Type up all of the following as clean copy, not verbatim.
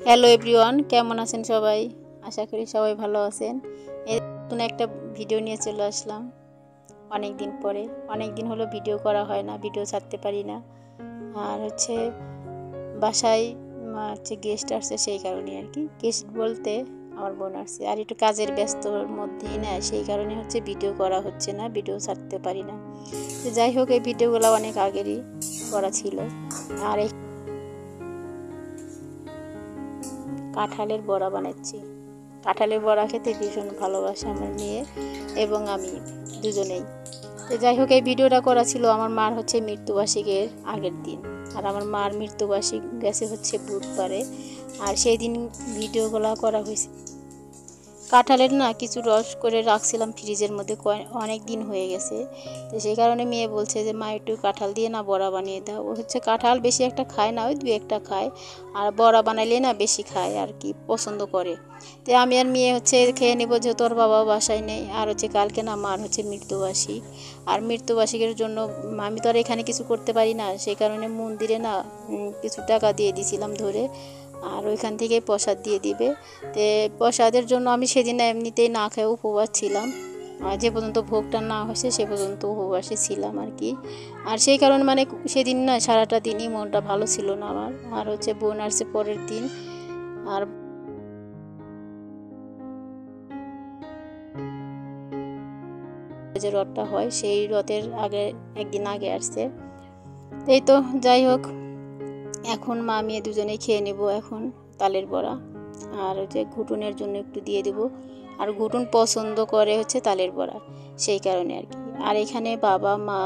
Hello everyone, কেমন আছেন সবাই? আশা করি সবাই ভালো আছেন। এই নতুন একটা ভিডিও নিয়ে চলে আসলাম অনেক দিন পরে। অনেক দিন হলো ভিডিও করা হয় না, ভিডিও ছাড়তে পারি না। আর বাসায় গেস্ট আসছে, সেই কারণে আর কি। গেস্ট বলতে আমার বোন আসছে, আর একটু কাজের ব্যস্তর মধ্যেই না, সেই কারণে ভিডিও করা হচ্ছে না, ভিডিও ছাড়তে পারি না। তো যাই হোক, এই ভিডিওগুলো অনেক আগেরই করা ছিল। আর এই কাঁঠালের বড়া বানাচ্ছি। কাঁঠালের বড়া খেতে ভীষণ ভালোবাসে আমার মেয়ে এবং আমি দুজনেই। তো যাই হোক, এই ভিডিওটা করা ছিল আমার মার মৃত্যুবার্ষিকীর আগের দিন। আর আমার মার মৃত্যুবার্ষিক গেছে বুধবারে। আর সেই দিন ভিডিওগুলো করা হয়েছে। কাঁঠালের না কিছু রস করে রাখছিলাম ফ্রিজের মধ্যে, অনেক দিন হয়ে গেছে। তো সেই কারণে মেয়ে বলছে যে মা একটু কাঁঠাল দিয়ে না বড়া বানিয়ে দাও। ও কাঁঠাল বেশি একটা খায় না, ওই 2-1টা খায়। আর বড়া বানাইলে না বেশি খায় আর কি, পছন্দ করে। তো আমি আর মেয়ে খেয়ে নেবো, যেহেতু ওর বাবাও বাসায় নেই। আর কালকে না মার মৃত্যুবার্ষিক। আর মৃত্যুবার্ষিকের জন্য আমি তো আর এখানে কিছু করতে পারি না, সেই কারণে মন্দিরে না কিছু টাকা দিয়ে দিয়েছিলাম ধরে। আর ওইখান থেকেই প্রসাদ দিয়ে দিবে। তো প্রসাদের জন্য আমি সেদিন এমনিতেই না খেয়ে উপবাস ছিলাম। যে পর্যন্ত ভোগটা না হয়েছে সে পর্যন্ত উপবাসে ছিলাম আর কি। আর সেই কারণে সেদিন না সারাটা দিনই মনটা ভালো ছিল না আমার। আর বোন আসছে পরের দিন। আর যে রথটা হয় সেই রথের একদিন আগে আসছে। এই তো যাই হোক, এখন মা মেয়ে দুজনেই খেয়ে নেব এখন তালের বড়া। আর ঘুটুনের জন্য একটু দিয়ে দেবো। আর ঘুটুন পছন্দ করে তালের বড়া, সেই কারণে আর কি। আর এখানে বাবা মা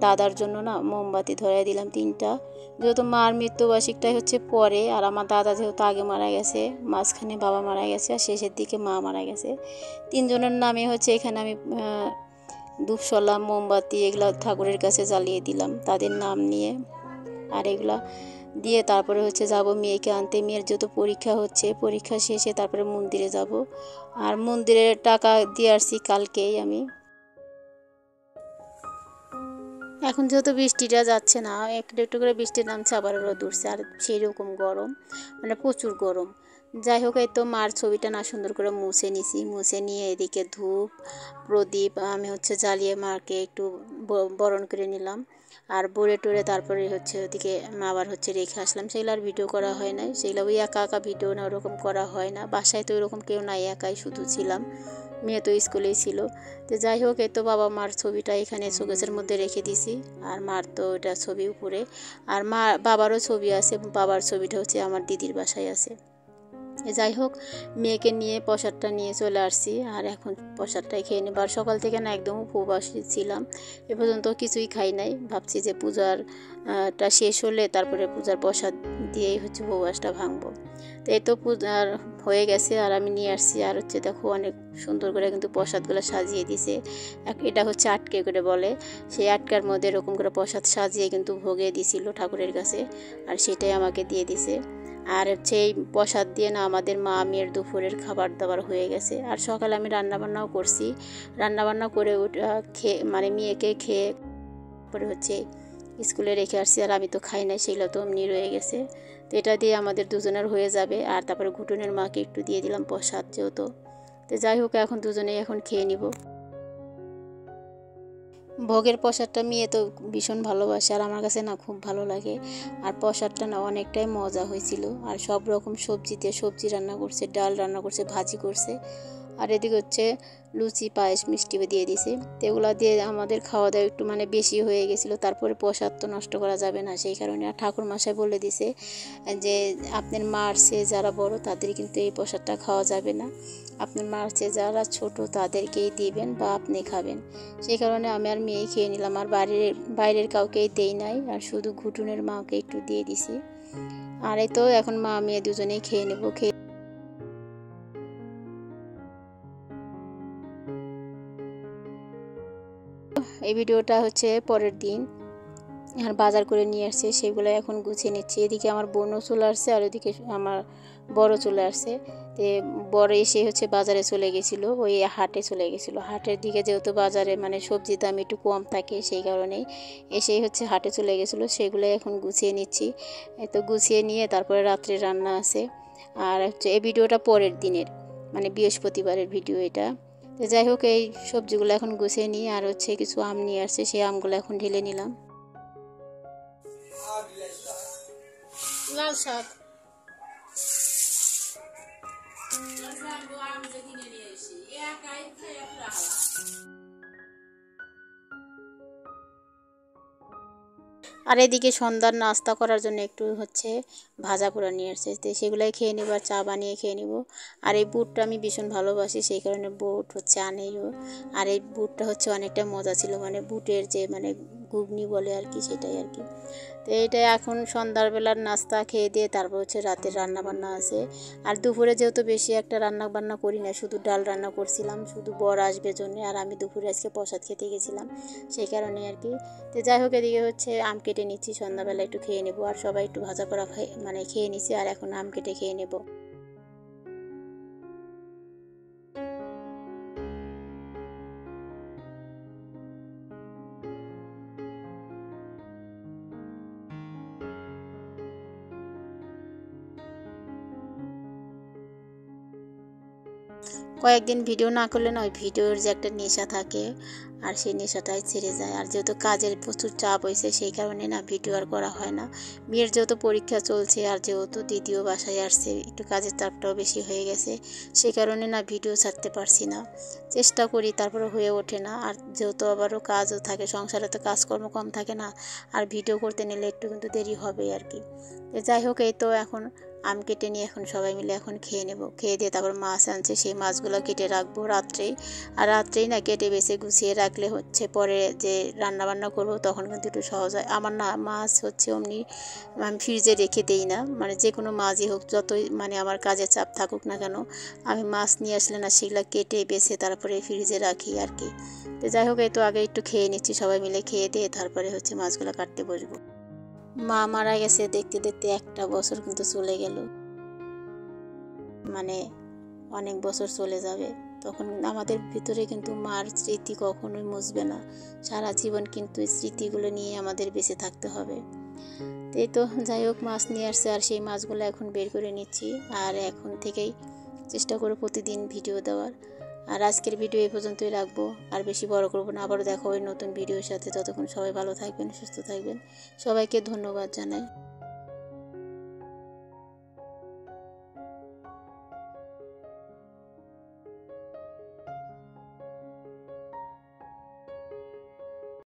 দাদার জন্য না মোমবাতি ধরাই দিলাম 3টা। যেহেতু মার মৃত্যুবার্ষিকটাই পরে, আর আমার দাদা যেহেতু আগে মারা গেছে, মাঝখানে বাবা মারা গেছে, আর শেষের দিকে মা মারা গেছে। 3জনের নামে এখানে আমি ধূপশলা মোমবাতি এগুলো ঠাকুরের কাছে জ্বালিয়ে দিলাম তাদের নাম নিয়ে। আর এগুলা দিয়ে তারপরে যাব মেয়েকে আনতে। মেয়ের যেহেতু পরীক্ষা শেষে তারপরে মন্দিরে যাব। আর মন্দিরে টাকা দিয়ে আসছি কালকেই আমি। এখন যেহেতু বৃষ্টিটা যাচ্ছে না, একটু একটু করে বৃষ্টি নামছে, আবার রোদ উঠছে, আর সেই রকম গরম, প্রচুর গরম। যাই হোক, এই তো মার ছবিটা না সুন্দর করে মুছে নিয়ে এদিকে ধূপ প্রদীপ আমি জ্বালিয়ে মাকে একটু বরণ করে নিলাম। আর বড়ে টরে তারপরে ওদিকে আবার রেখে আসলাম। সেগুলো আর ভিডিও করা হয় নাই, সেগুলো ওই একা একা ভিডিও না ওরকম করা হয় না। বাসায় তো ওরকম কেউ নাই, একাই শুধু ছিলাম, মেয়ে তো স্কুলেই ছিল। তো যাই হোক, এই তো বাবা মার ছবিটা এখানে শোকেসের মধ্যে রেখে দিছি। আর মার তো এটা ছবি উপরে, আর বাবারও ছবি আছে। বাবার ছবিটা আমার দিদির বাসায় আছে। যাই হোক, মেয়েকে নিয়ে প্রসাদটা নিয়ে চলে আসছি। আর এখন প্রসাদটাই খেয়ে নেব। আর সকাল থেকে না একদম উপবাসী ছিলাম, এ পর্যন্ত কিছুই খাই নাই। ভাবছি যে পূজারটা শেষ হলে তারপরে পূজার প্রসাদ দিয়েই উপবাসটা ভাঙবো। তো এই তো পূজার হয়ে গেছে, আর আমি নিয়ে আসছি। আর দেখো অনেক সুন্দর করে কিন্তু প্রসাদগুলো সাজিয়ে দিছে। এটা আটকে করে বলে, সেই আটকার মধ্যে এরকম করে প্রসাদ সাজিয়ে কিন্তু ভোগে দিছিল ঠাকুরের কাছে, আর সেটাই আমাকে দিয়ে দিছে। আর এই প্রসাদ দিয়ে না আমাদের মা মেয়ের দুপুরের খাবার দাবার হয়ে গেছে। আর সকালে আমি রান্নাবান্নাও করছি। রান্নাবান্না করে খেয়ে মেয়েকে খেয়ে পরে স্কুলে রেখে আসছি। আর আমি তো খাই নাই, সেগুলো তো এমনি রয়ে গেছে। তো এটা দিয়ে আমাদের দুজনের হয়ে যাবে। আর তারপরে ঘুটুনের মাকে একটু দিয়ে দিলাম প্রসাদ যেহেতু। তো যাই হোক, এখন দুজনেই খেয়ে নিব। ভোগের প্রসাদটা মেয়ে তো ভীষণ ভালোবাসে, আর আমার কাছে না খুব ভালো লাগে। আর প্রসাদটা না অনেকটাই মজা হয়েছিল। আর সব রকম সবজি রান্না করছে, ডাল রান্না করছে, ভাজি করছে। আর এদিকে লুচি পায়েস মিষ্টি দিয়ে দিয়েছে। তো এগুলো দিয়ে আমাদের খাওয়া দাওয়া একটু বেশি হয়ে গেছিলো। তারপরে প্রসাদ তো নষ্ট করা যাবে না, সেই কারণে। আর ঠাকুর মশাই বলে দিছে যে আপনার মার চেয়ে যারা বড় তাদের কিন্তু এই প্রসাদটা খাওয়া যাবে না, আপনার মার চেয়ে যারা ছোট তাদেরকেই দিবেন বা আপনি খাবেন। সেই কারণে আমি আর মেয়ে খেয়ে নিলাম। আর বাইরের কাউকেই দেই নাই, আর শুধু ঘুটুনের মাকে একটু দিয়ে দিছি। আর এই তো এখন মা মেয়ে দুজনেই খেয়ে নেব। এই ভিডিওটা পরের দিন। আর বাজার করে নিয়ে আসছে সেগুলো এখন গুছিয়ে নিচ্ছি। এদিকে আমার বোনও চলে আসছে আর ওইদিকে আমার বড় চলে আসছে। তো বড় এসে হচ্ছে বাজারে চলে গেছিলো, ওই হাটে চলে গেছিলো। হাটের দিকে যেহেতু বাজারে মানে সবজির দাম একটু কম থাকে সেই কারণেই এসেই হচ্ছে হাটে চলে গেছিলো, সেগুলো এখন গুছিয়ে নিচ্ছি। তো গুছিয়ে নিয়ে তারপরে রাত্রে রান্না আছে। আর হচ্ছে এই ভিডিওটা পরের দিনের মানে বৃহস্পতিবারের ভিডিও এটা। তো যাই হোক এই সবজিগুলো এখন গুছিয়ে নিই। আর হচ্ছে কিছু আম নিয়ে আসছে, সেই আমগুলো এখন ঢেলে নিলাম। লাল শাক আর এদিকে সন্ধ্যার নাস্তা করার জন্য একটু হচ্ছে ভাজা পোড়া নিয়ে আসছে, তো সেগুলাই খেয়ে নেবো আর চা বানিয়ে খেয়ে নেবো। আর এই বুটটা আমি ভীষণ ভালোবাসি, সেই কারণে বুট হচ্ছে আনেইও। আর এই বুটটা হচ্ছে অনেকটা মজা ছিল, মানে বুটের যে মানে ঘুগনি বলে আর কি, সেটাই আর কি। তো এইটা এখন সন্ধ্যাবেলার নাস্তা খেয়ে দিয়ে তারপর হচ্ছে রাতের রান্না বান্না আছে। আর দুপুরে যেহেতু বেশি একটা রান্না বান্না করি না, শুধু ডাল রান্না করছিলাম, শুধু বর আসবে জন্যে। আর আমি দুপুরে আজকে প্রসাদ খেতে গেছিলাম সেই কারণে আর কি। তো যাই হোক এদিকে হচ্ছে আম কেটে নিচ্ছি, সন্ধ্যাবেলা একটু খেয়ে নেবো। আর সবাই একটু ভাজা করা মানে খেয়ে নিচ্ছি, আর এখন আম কেটে খেয়ে নেবো। কয়েকদিন ভিডিও না করলে নয়, ভিডিওর যে একটা নেশা থাকে আর সেই নেশাটাই ছেড়ে যায়। আর যেহেতু কাজের প্রচুর চাপ হয়েছে সেই কারণে না ভিডিও আর করা হয় না। মেয়ের যেহেতু পরীক্ষা চলছে আর যেহেতু দ্বিতীয় বাসায় আসছে, একটু কাজের চাপটাও বেশি হয়ে গেছে, সেই কারণে না ভিডিও ছাড়তে পারছি না। চেষ্টা করি তারপরে হয়ে ওঠে না। আর যেহেতু আবারও কাজও থাকে, সংসারে তো কাজকর্ম কম থাকে না, আর ভিডিও করতে নিলে একটু কিন্তু দেরি হবে আর কি। তো যাই হোক এই তো এখন আম কেটে নিয়ে এখন সবাই মিলে এখন খেয়ে নেব। খেয়ে দিয়ে তারপর মাছ আনছে, সেই মাছগুলো কেটে রাখবো রাত্রেই। আর রাত্রেই না কেটে বেছে গুছিয়ে রাখলে হচ্ছে পরে যে রান্না বান্না করবো তখন কিন্তু একটু সহজ হয়। আমার না মাছ হচ্ছে অমনি আমি ফ্রিজে রেখে দেই না, মানে যে কোনো মাছই হোক, যতই মানে আমার কাজের চাপ থাকুক না কেন, আমি মাছ নিয়ে আসলে না সেগুলো কেটে বেছে তারপরে ফ্রিজে রাখি আর কি। তো যাই হোক এই তো আগে একটু খেয়ে নিচ্ছি, সবাই মিলে খেয়ে দিয়ে তারপরে হচ্ছে মাছগুলো কাটতে বসবো। মা মারা গেছে দেখতে দেখতে একটা বছর কিন্তু চলে গেল, মানে অনেক বছর চলে যাবে। তখন আমাদের ভিতরে কিন্তু মার স্মৃতি কখনোই মুছবে না, সারা জীবন কিন্তু এই স্মৃতিগুলো নিয়ে আমাদের বেঁচে থাকতে হবে। এই তো যাই হোক মাছ নিয়ে আসছে আর সেই মাছগুলো এখন বের করে নিচ্ছি। আর এখন থেকেই চেষ্টা করব প্রতিদিন ভিডিও দেওয়ার। আর আজকের ভিডিও এই পর্যন্তই রাখবো, আর বেশি বড় করবো না। আবারও দেখা হবে নতুন ভিডিওর সাথে। ততক্ষণ সবাই ভালো থাকবেন, সুস্থ থাকবেন। সবাইকে ধন্যবাদ জানাই।